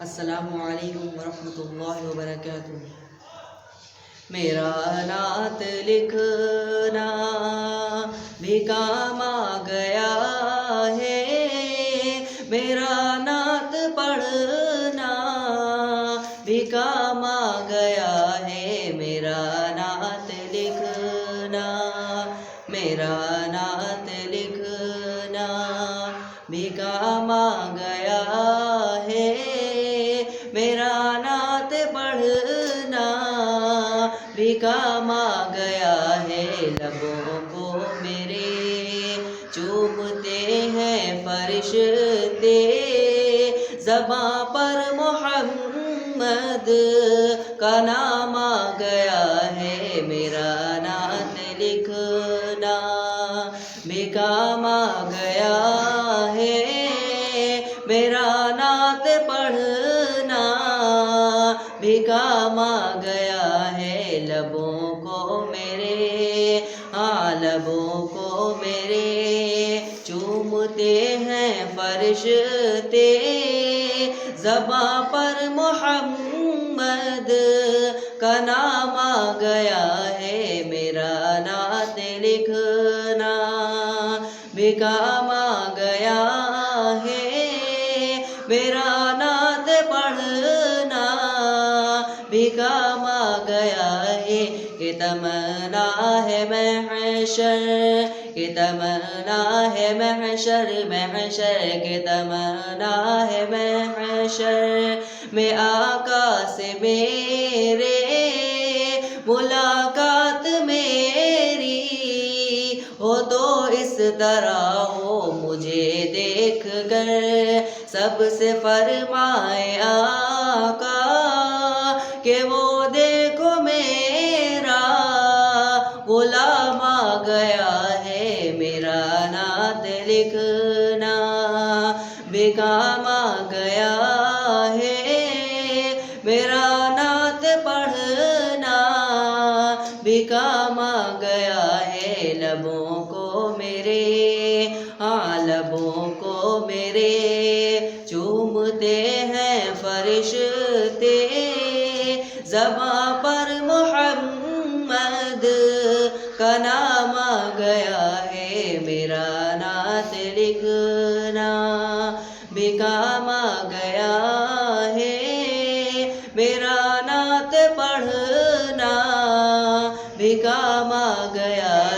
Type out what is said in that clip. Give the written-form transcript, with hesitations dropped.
السلام علیکم ورحمۃ اللہ وبرکاتہ۔ میرا نعت لکھنا بھی کام آ گیا ہے، میرا نعت پڑھنا بھی کام آ گیا ہے، میرا نعت لکھنا، میرا نعت لکھنا بھی کام آ گیا ہے، میرا نعت پڑھنا بھی کام آ گیا ہے۔ لبوں کو میرے چومتے ہیں فرشتے، زباں پر محمد کا نام آ گیا ہے، میرا نعت لکھنا بھی کام آ گیا ہے، میرا نعت پڑھنا بھی کام آ گیا ہے۔ لبوں کو میرے، لبوں کو میرے چومتے ہیں فرشتے، زباں پر محمد کا نام آ گیا ہے، میرا نعت لکھنا بھی کام آ گیا ہے، میرا نعت پڑھنا بھی کام آ گیا ہے۔ کہ تمنا ہے محشر، کہ تمنا ہے محشر، محشر کے تمنا ہے محشر میں آقا سے میرے ملاقات میری ہو، تو اس طرح ہو مجھے دیکھ کر سب سے فرمائے آقا کہ وہ دیکھو میرا غلام آ گیا ہے، میرا نعت لکھنا بھی کام آ گیا ہے، میرا نعت پڑھنا بھی کام آ گیا ہے۔ لبوں کو میرے، لبوں کو میرے چومتے ہیں فرشتے، زباں پر محمد کا نام آ گیا ہے، میرا نعت لکھنا بھی کام آ گیا ہے، میرا نعت پڑھنا بھی کام آ گیا